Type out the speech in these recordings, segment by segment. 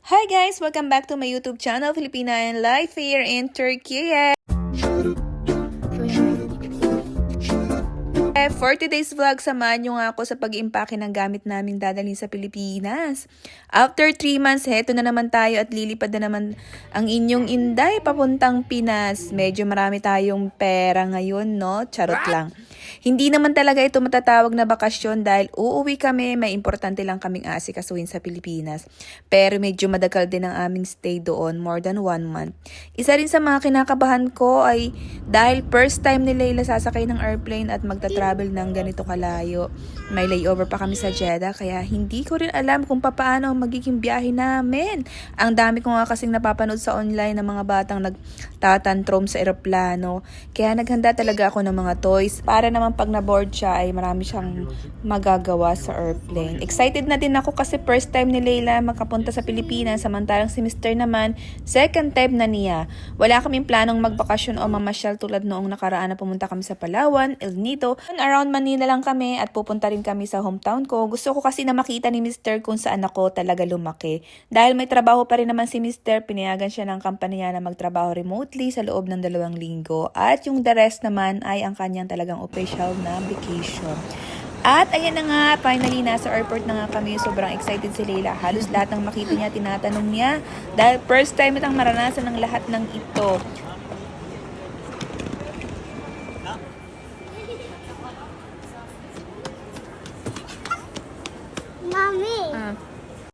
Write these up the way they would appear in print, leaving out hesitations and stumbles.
Hi guys! Welcome back to my YouTube channel, Filipina and Life here in Turkey. For today's vlog, samahan nyo nga ako sa pag-impake ng gamit naming dadalhin sa Pilipinas. After 3 months, heto na naman tayo at lilipad na naman ang inyong Inday papuntang Pinas. Medyo marami tayong pera ngayon, no? Charot lang. Hindi naman talaga ito matatawag na bakasyon dahil uuwi kami, may importante lang kaming asikasuhin sa Pilipinas. Pero medyo madagal din ang aming stay doon, more than 1 month. Isa rin sa mga kinakabahan ko ay dahil first time ni Layla sasakay ng airplane at magta-travel ng ganito kalayo. May layover pa kami sa Jeddah kaya hindi ko rin alam kung paano ang magiging biyahe namin. Ang dami ko nga kasing napapanood sa online ng mga batang nagtatantrum sa eroplano. Kaya naghanda talaga ako ng mga toys para naman pag na-board siya ay marami siyang magagawa sa airplane. Excited na din ako kasi first time ni Layla makapunta sa Pilipinas, samantalang si Mr. naman second time na niya. Wala kaming planong magbakasyon o mamasyal tulad noong nakaraan na pumunta kami sa Palawan, El Nido. Around Manila lang kami at pupunta rin kami sa hometown ko. Gusto ko kasi na makita ni Mr. kung saan ako talaga lumaki. Dahil may trabaho pa rin naman si Mr., pinayagan siya ng kampanya na magtrabaho remotely sa loob ng 2 linggo. At yung the rest naman ay ang kanyang talagang official na vacation. At ayan na nga, finally nasa airport na nga kami. Sobrang excited si Layla. Halos lahat ng makita niya, tinatanong niya. Dahil first time itang maranasan ng lahat ng ito. Mami!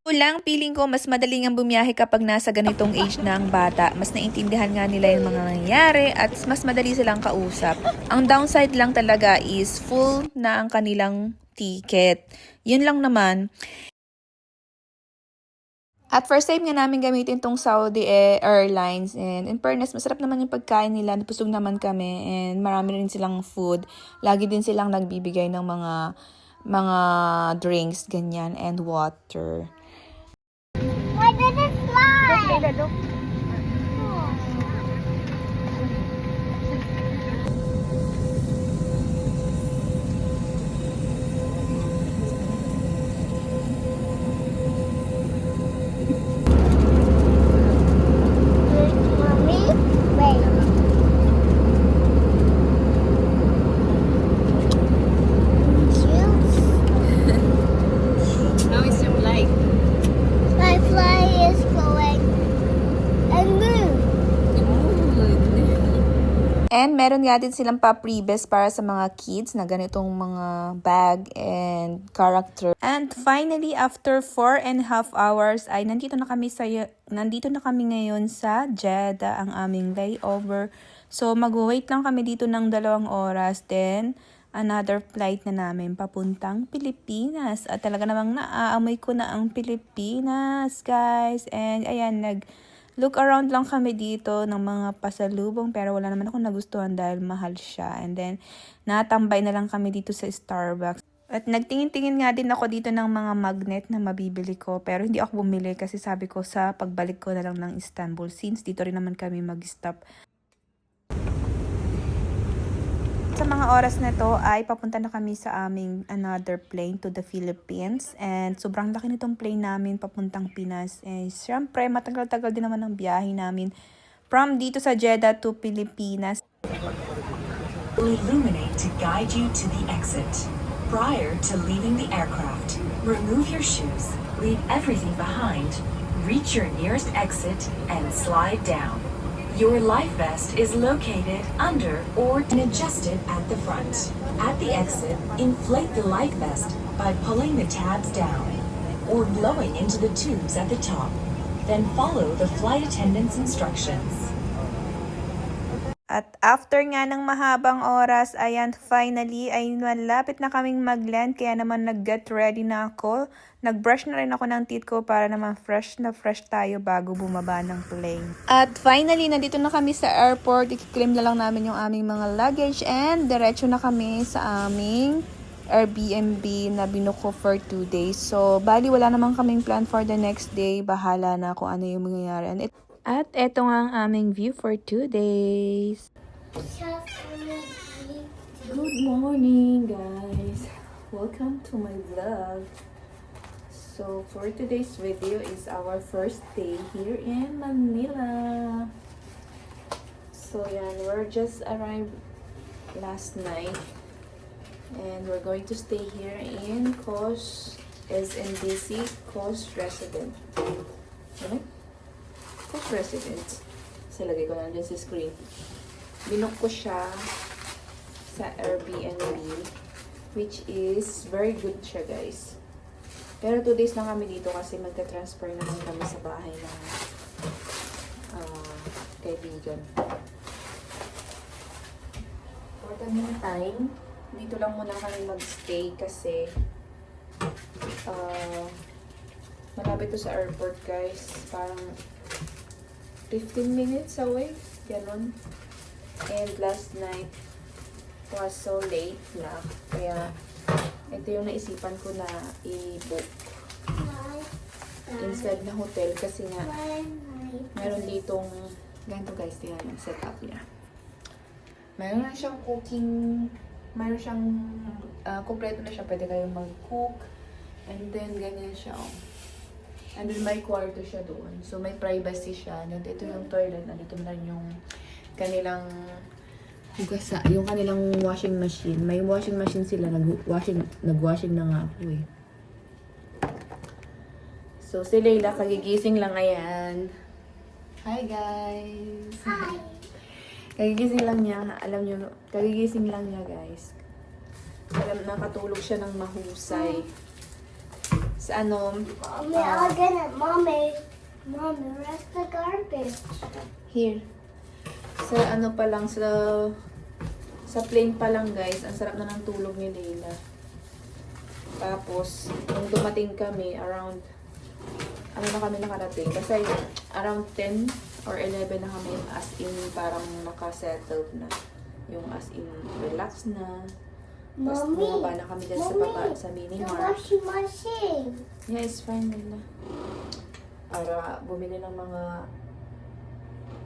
Ulang, feeling ko mas madaling ang bumiyahe kapag nasa ganitong age na ang bata. Mas naintindihan nga nila yung mga nangyayari at mas madali silang kausap. Ang downside lang talaga is full na ang kanilang ticket. Yun lang naman. At first time nga namin gamitin tong Saudi Airlines, and in fairness, masarap naman yung pagkain nila, napusog naman kami and marami rin silang food. Lagi din silang nagbibigay ng mga drinks, ganyan, and water. Why did it fly? Mommy? Wait. Juice? How is your flight? My fly is going and move. And meron nga din silang pa-freebies para sa mga kids na ganitong mga bag and character. And finally, after 4.5 hours ay nandito na kami ngayon sa Jeddah, ang aming layover. So mag-wait lang kami dito ng 2 oras, then another flight na namin papuntang Pilipinas. At talaga namang naaamoy ko na ang Pilipinas, guys. And ayan, look around lang kami dito ng mga pasalubong pero wala naman ako nagustuhan dahil mahal siya. And then, natambay na lang kami dito sa Starbucks. At nagtingin-tingin nga din ako dito ng mga magnet na mabibili ko. Pero hindi ako bumili kasi sabi ko sa pagbalik ko na lang ng Istanbul since dito rin naman kami mag-stop. Sa mga oras na to ay papunta na kami sa aming another plane to the Philippines. And sobrang laki nitong plane namin papuntang Pinas. And syempre, matagal-tagal din naman ang biyahe namin from dito sa Jeddah to Pilipinas. Will illuminate to guide you to the exit. Prior to leaving the aircraft, remove your shoes, leave everything behind, reach your nearest exit, and slide down. Your life vest is located under or adjusted at the front. At the exit, inflate the life vest by pulling the tabs down or blowing into the tubes at the top. Then follow the flight attendant's instructions. At after nga ng mahabang oras, ayan, finally, ay malapit na kaming mag-land. Kaya naman nag-get ready na ako. Nag-brush na rin ako ng teeth ko para naman fresh na fresh tayo bago bumaba ng plane. At finally, nandito na kami sa airport. I-claim na lang namin yung aming mga luggage and diretso na kami sa aming Airbnb na binuko ko for 2 days. So, bali wala naman kaming plan for the next day. Bahala na kung ano yung mangyayari. At eto nga ang aming view for 2 days. Good morning, guys. Welcome to my vlog. So, for today's video is our first day here in Manila. So, yan, we're just arrived last night. And we're going to stay here in SNDC Coast Resident. Ano? Coast Resident. Kasi lagay ko na dyan sa screen. Binook ko siya sa Airbnb, which is very good siya, guys. Pero 2 days lang kami dito kasi magta-transfer naman kami sa bahay ng kaibigan. For the meantime, dito lang muna kami mag-stay kasi malapit to sa airport, guys. Parang 15 minutes away. Ganon. And last night was so late na. Kaya ito yung naisipan ko na i-book instead na hotel kasi nga meron ditong ganito, guys, tingnan yung setup niya. Meron na siyang cooking, meron siyang kompleto na siya, pwede kayong mag-cook, and then ganyan siya, oh. And then may kwarto siya doon, so may privacy siya. Nandito yung toilet, nandito na yung kanilang hugasa, yung kanilang washing machine. May washing machine sila, nag-washing na nga ako eh. So, si Layla, kagigising lang, ayan. Hi, guys! Hi! Kagigising lang niya, alam niyo, kagigising lang niya, guys. Alam, nakatulog siya ng mahusay. Sa ano, Mommy, where's the garbage? here. Sa ano pa lang, sa plane pa lang, guys, ang sarap na ng tulog ni Layla. Tapos, nung dumating kami, around, ano na kami nakarating? Kasi around 10 or 11 na kami, as in, parang nakasettled na. Yung as in, relax na. Tapos, Mommy, bumaba na kami dyan sa baba, sa the mini-mart. washing machine. Yeah, it's fine, Layla. Para bumili ng mga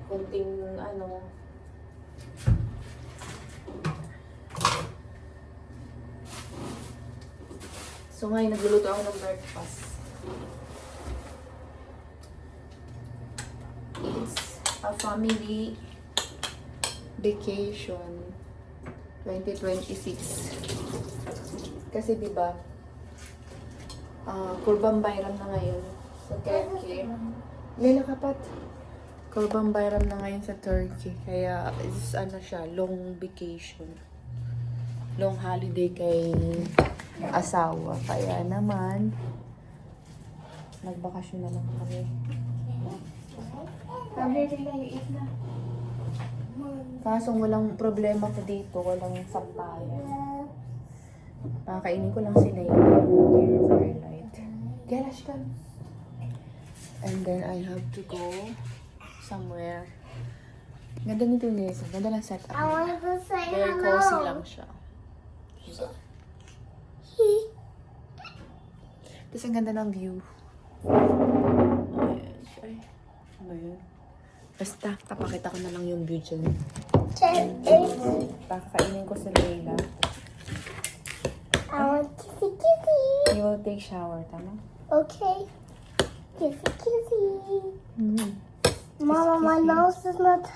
kunting, ano, so ngayon, nagluluto ako ng breakfast. It's a family vacation 2026. Kasi diba, Kurban Bayram na ngayon sa Turkey. Lila kapat. Kurban Bayram na ngayon sa Turkey. Kaya, is ano siya, long vacation. Long holiday kay asawa. Kaya naman, nagbakasyon na lang kami. Sabi nila, iit na. Kasong walang problema pa dito, walang sampayan. Pakakainin ko lang sila yung very light. Galash ka. And then I have to go somewhere. Ganda nito, Nisa. Ganda lang setup. I want to say Very hello. cozy lang siya. Diba? Tapos ang ganda ng view. Ayan. Ay, ano yun? Basta, papakita ko na lang yung view dyan. Pakakainin ko sa Layla. I want kissy. You will take shower, tama? Okay. Kissy. Mm-hmm. Mama, my nose is not